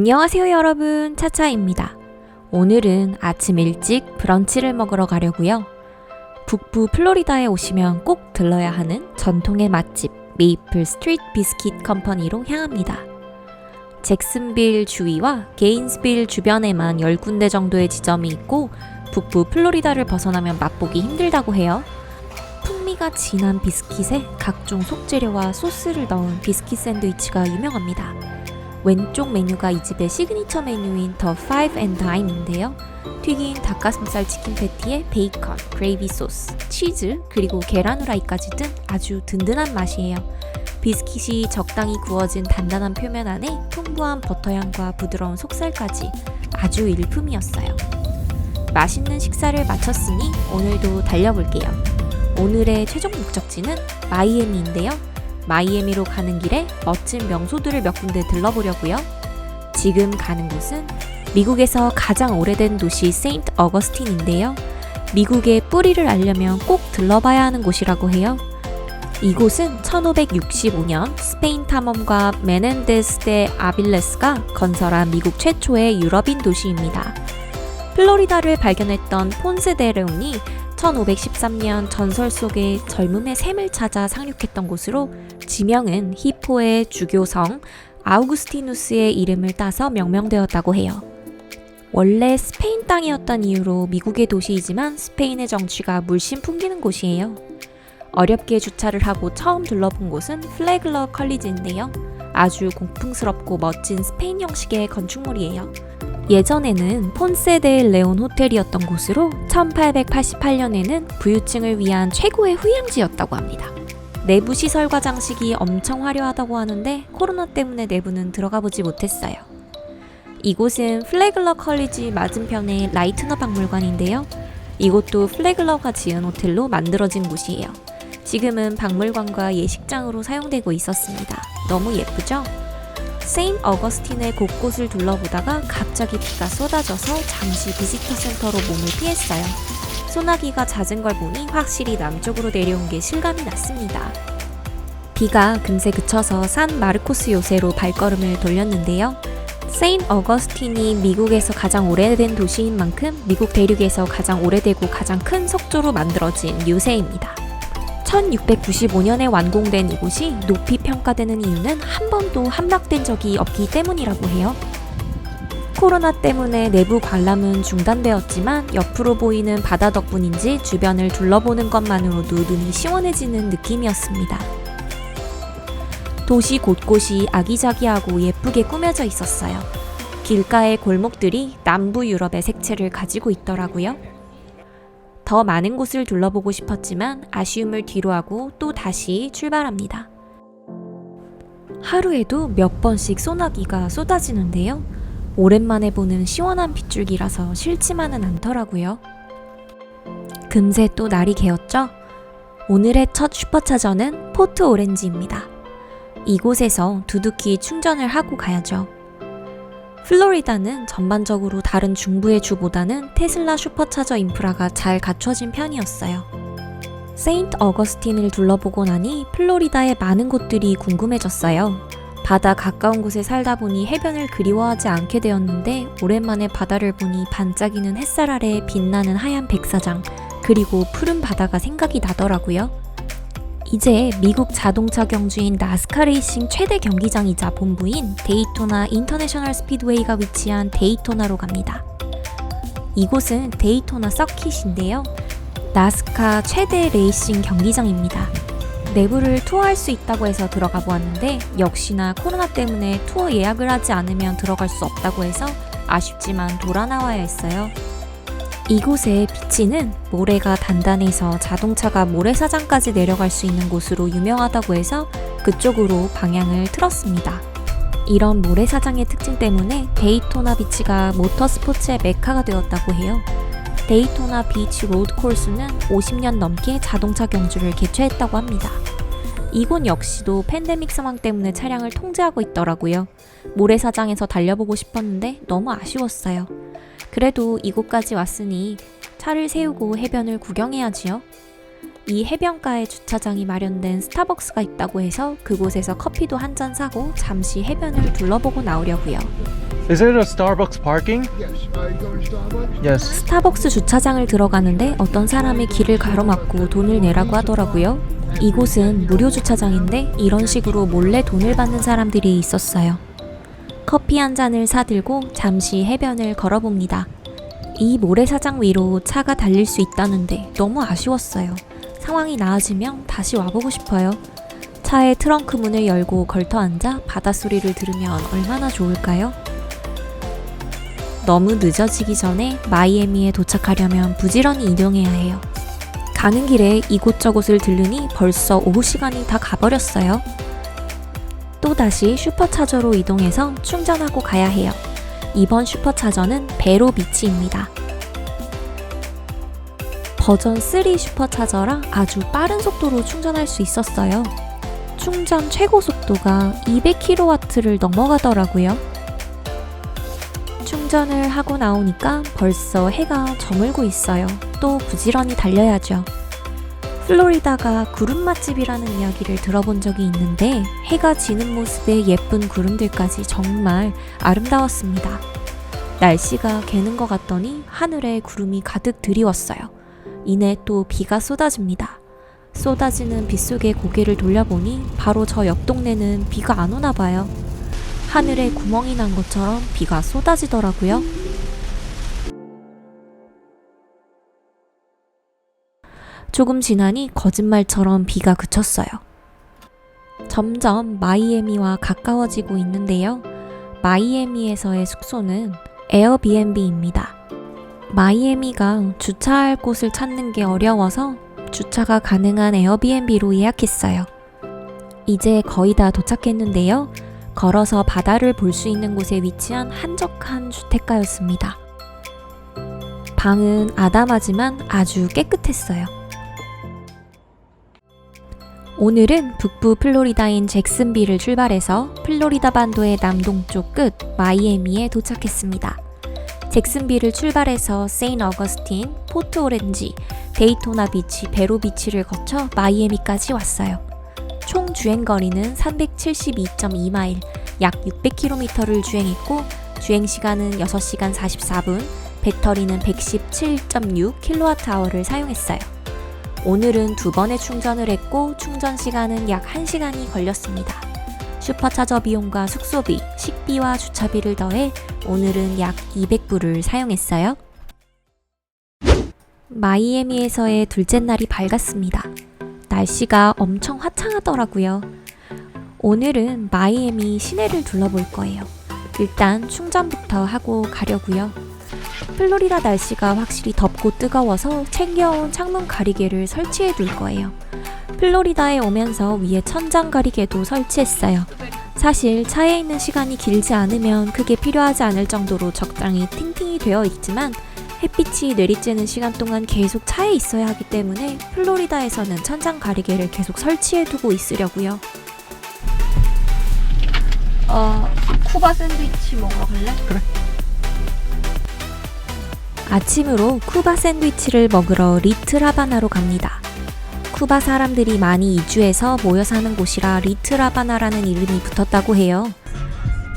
안녕하세요 여러분, 차차입니다. 오늘은 아침 일찍 브런치를 먹으러 가려고요. 북부 플로리다에 오시면 꼭 들러야 하는 전통의 맛집 메이플 스트리트 비스킷 컴퍼니로 향합니다. 잭슨빌 주위와 게인스빌 주변에만 10군데 정도의 지점이 있고 북부 플로리다를 벗어나면 맛보기 힘들다고 해요. 풍미가 진한 비스킷에 각종 속재료와 소스를 넣은 비스킷 샌드위치가 유명합니다. 왼쪽 메뉴가 이 집의 시그니처 메뉴인 더 파이브 앤 다임인데요. 튀긴 닭가슴살 치킨 패티에 베이컨, 그레이비 소스, 치즈, 그리고 계란 후라이까지 든 아주 든든한 맛이에요. 비스킷이 적당히 구워진 단단한 표면 안에 풍부한 버터향과 부드러운 속살까지 아주 일품이었어요. 맛있는 식사를 마쳤으니 오늘도 달려볼게요. 오늘의 최종 목적지는 마이애미인데요. 마이애미로 가는 길에 멋진 명소들을 몇 군데 들러보려고요. 지금 가는 곳은 미국에서 가장 오래된 도시 세인트 어거스틴인데요. 미국의 뿌리를 알려면 꼭 들러봐야 하는 곳이라고 해요. 이곳은 1565년 스페인 탐험가 메넨데스 데 아빌레스가 건설한 미국 최초의 유럽인 도시입니다. 플로리다를 발견했던 폰세 데 레온이 1513년 전설 속의 젊음의 샘을 찾아 상륙했던 곳으로 지명은 히포의 주교성 아우구스티누스의 이름을 따서 명명되었다고 해요. 원래 스페인 땅이었던 이유로 미국의 도시이지만 스페인의 정취가 물씬 풍기는 곳이에요. 어렵게 주차를 하고 처음 둘러본 곳은 플래글러 컬리지인데요. 아주 공풍스럽고 멋진 스페인 형식의 건축물이에요. 예전에는 폰세 데 레온 호텔이었던 곳으로 1888년에는 부유층을 위한 최고의 휴양지였다고 합니다. 내부 시설과 장식이 엄청 화려하다고 하는데 코로나 때문에 내부는 들어가 보지 못했어요. 이곳은 플래글러 컬리지 맞은편의 라이트너 박물관인데요. 이곳도 플래글러가 지은 호텔로 만들어진 곳이에요. 지금은 박물관과 예식장으로 사용되고 있었습니다. 너무 예쁘죠? 세인트 어거스틴의 곳곳을 둘러보다가 갑자기 비가 쏟아져서 잠시 비지터 센터로 몸을 피했어요. 소나기가 잦은 걸 보니 확실히 남쪽으로 내려온 게 실감이 났습니다. 비가 금세 그쳐서 산 마르코스 요새로 발걸음을 돌렸는데요. 세인트 어거스틴이 미국에서 가장 오래된 도시인 만큼 미국 대륙에서 가장 오래되고 가장 큰 석조로 만들어진 요새입니다. 1695년에 완공된 이곳이 높이 평가되는 이유는 한 번도 함락된 적이 없기 때문이라고 해요. 코로나 때문에 내부 관람은 중단되었지만 옆으로 보이는 바다 덕분인지 주변을 둘러보는 것만으로도 눈이 시원해지는 느낌이었습니다. 도시 곳곳이 아기자기하고 예쁘게 꾸며져 있었어요. 길가의 골목들이 남부 유럽의 색채를 가지고 있더라고요. 더 많은 곳을 둘러보고 싶었지만 아쉬움을 뒤로하고 또 다시 출발합니다. 하루에도 몇 번씩 소나기가 쏟아지는데요. 오랜만에 보는 시원한 빗줄기라서 싫지만은 않더라고요. 금세 또 날이 개었죠? 오늘의 첫 슈퍼차저는 포트 오렌지입니다. 이곳에서 두둑히 충전을 하고 가야죠. 플로리다는 전반적으로 다른 중부의 주보다는 테슬라 슈퍼차저 인프라가 잘 갖춰진 편이었어요. 세인트 어거스틴을 둘러보고 나니 플로리다의 많은 곳들이 궁금해졌어요. 바다 가까운 곳에 살다 보니 해변을 그리워하지 않게 되었는데 오랜만에 바다를 보니 반짝이는 햇살 아래 빛나는 하얀 백사장 그리고 푸른 바다가 생각이 나더라고요. 이제 미국 자동차 경주인 나스카 레이싱 최대 경기장이자 본부인 데이토나 인터내셔널 스피드웨이가 위치한 데이토나로 갑니다. 이곳은 데이토나 서킷인데요. 나스카 최대 레이싱 경기장입니다. 내부를 투어할 수 있다고 해서 들어가 보았는데 역시나 코로나 때문에 투어 예약을 하지 않으면 들어갈 수 없다고 해서 아쉽지만 돌아 나와야 했어요. 이곳의 피치는 모래가 단단해서 자동차가 모래사장까지 내려갈 수 있는 곳으로 유명하다고 해서 그쪽으로 방향을 틀었습니다. 이런 모래사장의 특징 때문에 데이토나 비치가 모터스포츠의 메카가 되었다고 해요. 데이토나 비치 로드 코스는 50년 넘게 자동차 경주를 개최했다고 합니다. 이곳 역시도 팬데믹 상황 때문에 차량을 통제하고 있더라고요. 모래사장에서 달려보고 싶었는데 너무 아쉬웠어요. 그래도 이곳까지 왔으니 차를 세우고 해변을 구경해야지요. 이 해변가에 주차장이 마련된 스타벅스가 있다고 해서 그곳에서 커피도 한 잔 사고 잠시 해변을 둘러보고 나오려고요. Is it a Starbucks parking? Yes. Are you going to Starbucks? Yes. 스타벅스 주차장을 들어가는데 어떤 사람이 길을 가로막고 돈을 내라고 하더라고요. 이곳은 무료 주차장인데 이런 식으로 몰래 돈을 받는 사람들이 있었어요. 커피 한 잔을 사들고 잠시 해변을 걸어봅니다. 이 모래사장 위로 차가 달릴 수 있다는데 너무 아쉬웠어요. 상황이 나아지면 다시 와보고 싶어요. 차의 트렁크 문을 열고 걸터 앉아 바닷소리를 들으면 얼마나 좋을까요? 너무 늦어지기 전에 마이애미에 도착하려면 부지런히 이동해야 해요. 가는 길에 이곳저곳을 들르니 벌써 오후 시간이 다 가버렸어요. 또다시 슈퍼차저로 이동해서 충전하고 가야 해요. 이번 슈퍼차저는 베로 비치입니다. 버전 3 슈퍼차저라 아주 빠른 속도로 충전할 수 있었어요. 충전 최고 속도가 200kW를 넘어가더라고요. 충전을 하고 나오니까 벌써 해가 저물고 있어요. 또 부지런히 달려야죠. 플로리다가 구름 맛집이라는 이야기를 들어본 적이 있는데 해가 지는 모습의 예쁜 구름들까지 정말 아름다웠습니다. 날씨가 개는 것 같더니 하늘에 구름이 가득 드리웠어요. 이내 또 비가 쏟아집니다. 쏟아지는 빗 속에 고개를 돌려보니 바로 저 옆 동네는 비가 안 오나 봐요. 하늘에 구멍이 난 것처럼 비가 쏟아지더라고요. 조금 지나니 거짓말처럼 비가 그쳤어요. 점점 마이애미와 가까워지고 있는데요. 마이애미에서의 숙소는 에어비앤비입니다. 마이애미가 주차할 곳을 찾는 게 어려워서 주차가 가능한 에어비앤비로 예약했어요. 이제 거의 다 도착했는데요. 걸어서 바다를 볼 수 있는 곳에 위치한 한적한 주택가였습니다. 방은 아담하지만 아주 깨끗했어요. 오늘은 북부 플로리다인 잭슨빌을 출발해서 플로리다 반도의 남동쪽 끝 마이애미에 도착했습니다. 잭슨빌을 출발해서 세인트 어거스틴, 포트 오렌지, 데이토나 비치, 베로 비치를 거쳐 마이애미까지 왔어요. 총 주행거리는 372.2마일, 약 600km를 주행했고 주행시간은 6시간 44분, 배터리는 117.6kWh를 사용했어요. 오늘은 2번의 충전을 했고 충전 시간은 약 1시간이 걸렸습니다. 슈퍼차저 비용과 숙소비, 식비와 주차비를 더해 오늘은 약 200불을 사용했어요. 마이애미에서의 둘째 날이 밝았습니다. 날씨가 엄청 화창하더라고요. 오늘은 마이애미 시내를 둘러볼 거예요. 일단 충전부터 하고 가려고요. 플로리다 날씨가 확실히 덥고 뜨거워서 챙겨온 창문 가리개를 설치해 둘 거예요. 플로리다에 오면서 위에 천장 가리개도 설치했어요. 사실 차에 있는 시간이 길지 않으면 크게 필요하지 않을 정도로 적당히 팅팅이 되어 있지만 햇빛이 내리쬐는 시간 동안 계속 차에 있어야 하기 때문에 플로리다에서는 천장 가리개를 계속 설치해 두고 있으려고요. 쿠바 샌드위치 먹으러 갈래? 그래. 아침으로 쿠바 샌드위치를 먹으러 리틀 하바나로 갑니다. 쿠바 사람들이 많이 이주해서 모여 사는 곳이라 리틀 하바나라는 이름이 붙었다고 해요.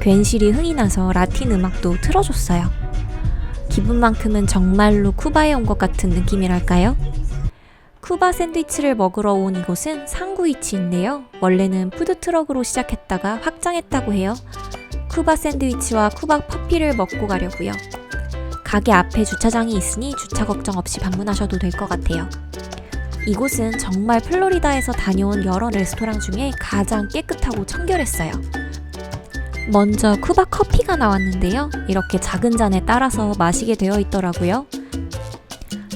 괜시리 흥이 나서 라틴 음악도 틀어줬어요. 기분만큼은 정말로 쿠바에 온 것 같은 느낌이랄까요? 쿠바 샌드위치를 먹으러 온 이곳은 상구이치인데요. 원래는 푸드트럭으로 시작했다가 확장했다고 해요. 쿠바 샌드위치와 쿠바 커피를 먹고 가려고요. 가게 앞에 주차장이 있으니 주차 걱정 없이 방문하셔도 될 것 같아요. 이곳은 정말 플로리다에서 다녀온 여러 레스토랑 중에 가장 깨끗하고 청결했어요. 먼저 쿠바 커피가 나왔는데요. 이렇게 작은 잔에 따라서 마시게 되어 있더라고요.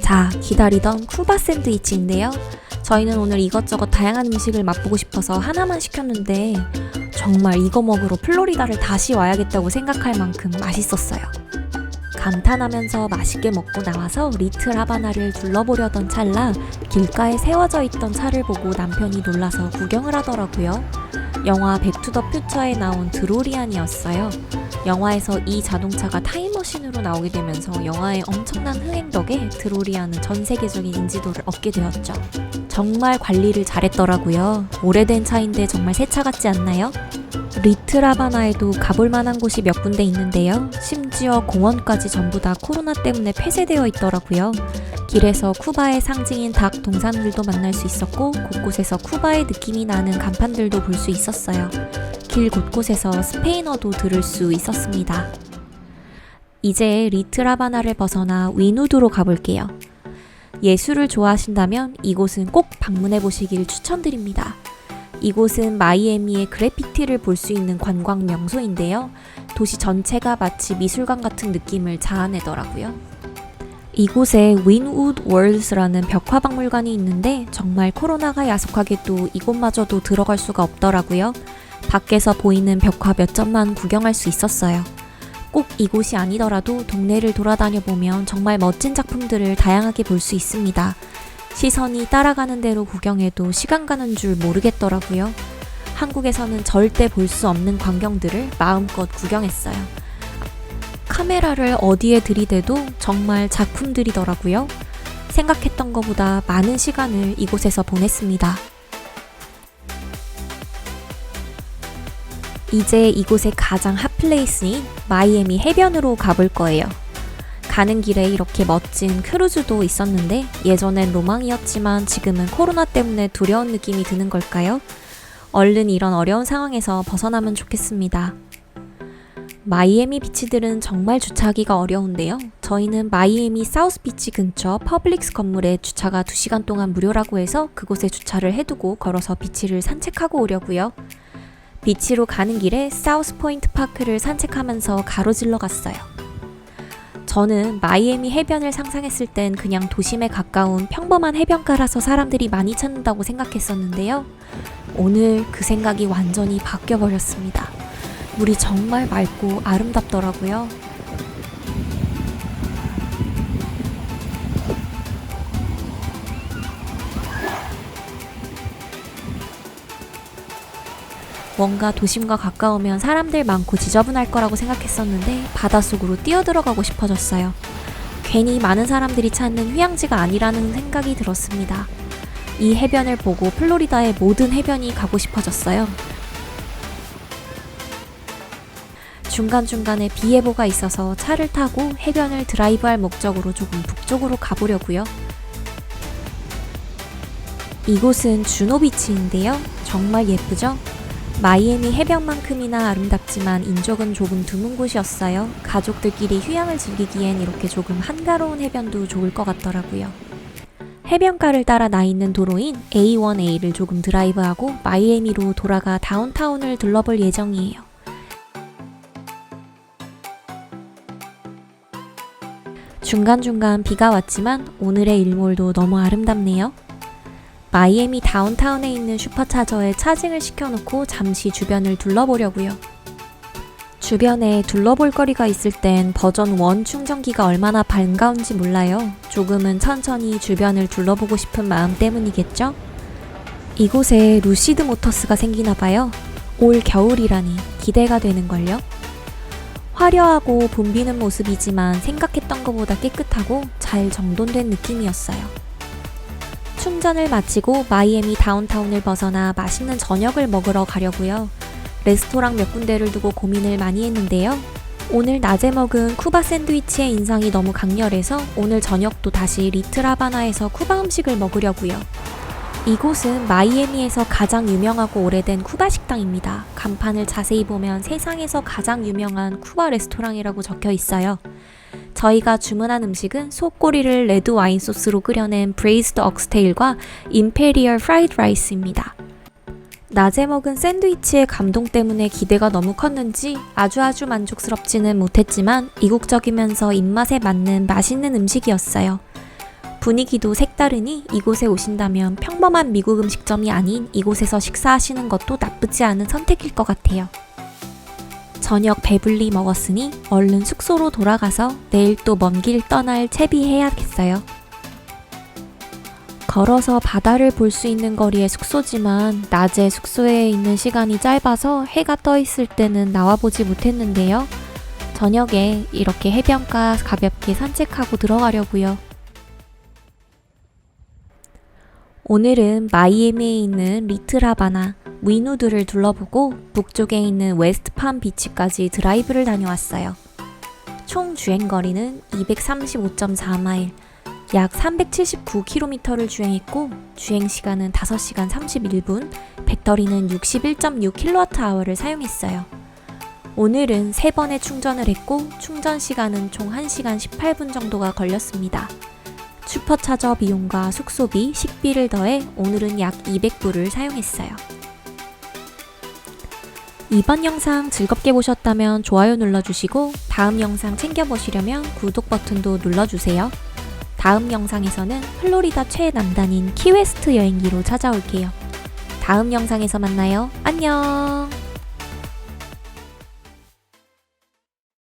자, 기다리던 쿠바 샌드위치인데요. 저희는 오늘 이것저것 다양한 음식을 맛보고 싶어서 하나만 시켰는데 정말 이거 먹으러 플로리다를 다시 와야겠다고 생각할 만큼 맛있었어요. 감탄하면서 맛있게 먹고 나와서 리틀 하바나를 둘러보려던 찰나 길가에 세워져 있던 차를 보고 남편이 놀라서 구경을 하더라고요. 영화 백투더 퓨처에 나온 드로리안이었어요. 영화에서 이 자동차가 타임머신으로 나오게 되면서 영화의 엄청난 흥행 덕에 드로리안은 전 세계적인 인지도를 얻게 되었죠. 정말 관리를 잘했더라고요. 오래된 차인데 정말 새 차 같지 않나요? 리트라바나에도 가볼 만한 곳이 몇 군데 있는데요. 심지어 공원까지 전부 다 코로나 때문에 폐쇄되어 있더라고요. 길에서 쿠바의 상징인 닭 동산들도 만날 수 있었고 곳곳에서 쿠바의 느낌이 나는 간판들도 볼 수 있었어요. 길 곳곳에서 스페인어도 들을 수 있었습니다. 이제 리트라바나를 벗어나 위누드로 가볼게요. 예술을 좋아하신다면 이곳은 꼭 방문해 보시길 추천드립니다. 이곳은 마이애미의 그래피티를 볼 수 있는 관광 명소인데요. 도시 전체가 마치 미술관 같은 느낌을 자아내더라고요. 이곳에 윈우드 월드스라는 벽화박물관이 있는데 정말 코로나가 야속하게도 이곳마저도 들어갈 수가 없더라고요. 밖에서 보이는 벽화 몇 점만 구경할 수 있었어요. 꼭 이곳이 아니더라도 동네를 돌아다녀 보면 정말 멋진 작품들을 다양하게 볼 수 있습니다. 시선이 따라가는 대로 구경해도 시간 가는 줄 모르겠더라고요. 한국에서는 절대 볼 수 없는 광경들을 마음껏 구경했어요. 카메라를 어디에 들이대도 정말 작품들이더라고요. 생각했던 것보다 많은 시간을 이곳에서 보냈습니다. 이제 이곳의 가장 핫플레이스인 마이애미 해변으로 가볼 거예요. 가는 길에 이렇게 멋진 크루즈도 있었는데 예전엔 로망이었지만 지금은 코로나 때문에 두려운 느낌이 드는 걸까요? 얼른 이런 어려운 상황에서 벗어나면 좋겠습니다. 마이애미 비치들은 정말 주차하기가 어려운데요. 저희는 마이애미 사우스 비치 근처 퍼블릭스 건물에 주차가 2시간 동안 무료라고 해서 그곳에 주차를 해두고 걸어서 비치를 산책하고 오려고요. 비치로 가는 길에 사우스 포인트 파크를 산책하면서 가로질러 갔어요. 저는 마이애미 해변을 상상했을 땐 그냥 도심에 가까운 평범한 해변가라서 사람들이 많이 찾는다고 생각했었는데요. 오늘 그 생각이 완전히 바뀌어버렸습니다. 물이 정말 맑고 아름답더라고요. 뭔가 도심과 가까우면 사람들 많고 지저분할 거라고 생각했었는데 바닷속으로 뛰어들어가고 싶어졌어요. 괜히 많은 사람들이 찾는 휴양지가 아니라는 생각이 들었습니다. 이 해변을 보고 플로리다의 모든 해변이 가고 싶어졌어요. 중간중간에 비 예보가 있어서 차를 타고 해변을 드라이브할 목적으로 조금 북쪽으로 가보려고요. 이곳은 주노비치인데요. 정말 예쁘죠? 마이애미 해변만큼이나 아름답지만 인적은 조금 드문 곳이었어요. 가족들끼리 휴양을 즐기기엔 이렇게 조금 한가로운 해변도 좋을 것 같더라고요. 해변가를 따라 나 있는 도로인 A1A를 조금 드라이브하고 마이애미로 돌아가 다운타운을 둘러볼 예정이에요. 중간중간 비가 왔지만 오늘의 일몰도 너무 아름답네요. 마이애미 다운타운에 있는 슈퍼차저에 차징을 시켜놓고 잠시 주변을 둘러보려고요. 주변에 둘러볼 거리가 있을 땐 버전 1 충전기가 얼마나 반가운지 몰라요. 조금은 천천히 주변을 둘러보고 싶은 마음 때문이겠죠? 이곳에 루시드 모터스가 생기나봐요. 올 겨울이라니 기대가 되는걸요. 화려하고 붐비는 모습이지만 생각했던 것보다 깨끗하고 잘 정돈된 느낌이었어요. 충전을 마치고 마이애미 다운타운을 벗어나 맛있는 저녁을 먹으러 가려고요. 레스토랑 몇 군데를 두고 고민을 많이 했는데요. 오늘 낮에 먹은 쿠바 샌드위치의 인상이 너무 강렬해서 오늘 저녁도 다시 리트라바나에서 쿠바 음식을 먹으려고요. 이곳은 마이애미에서 가장 유명하고 오래된 쿠바 식당입니다. 간판을 자세히 보면 세상에서 가장 유명한 쿠바 레스토랑이라고 적혀 있어요. 저희가 주문한 음식은 소꼬리를 레드 와인 소스로 끓여낸 브레이스드 억스테일과 임페리얼 프라이드 라이스입니다. 낮에 먹은 샌드위치의 감동 때문에 기대가 너무 컸는지 아주 만족스럽지는 못했지만 이국적이면서 입맛에 맞는 맛있는 음식이었어요. 분위기도 색다르니 이곳에 오신다면 평범한 미국 음식점이 아닌 이곳에서 식사하시는 것도 나쁘지 않은 선택일 것 같아요. 저녁 배불리 먹었으니 얼른 숙소로 돌아가서 내일 또 먼 길 떠날 채비해야겠어요. 걸어서 바다를 볼 수 있는 거리의 숙소지만 낮에 숙소에 있는 시간이 짧아서 해가 떠 있을 때는 나와보지 못했는데요. 저녁에 이렇게 해변가 가볍게 산책하고 들어가려고요. 오늘은 마이애미에 있는 리트라바나, 위누드를 둘러보고 북쪽에 있는 웨스트팜 비치까지 드라이브를 다녀왔어요. 총 주행거리는 235.4마일, 약 379km를 주행했고 주행시간은 5시간 31분, 배터리는 61.6kWh를 사용했어요. 오늘은 3번의 충전을 했고 충전 시간은 총 1시간 18분 정도가 걸렸습니다. 슈퍼차저 비용과 숙소비, 식비를 더해 오늘은 약 200불을 사용했어요. 이번 영상 즐겁게 보셨다면 좋아요 눌러주시고 다음 영상 챙겨보시려면 구독 버튼도 눌러주세요. 다음 영상에서는 플로리다 최남단인 키웨스트 여행기로 찾아올게요. 다음 영상에서 만나요. 안녕!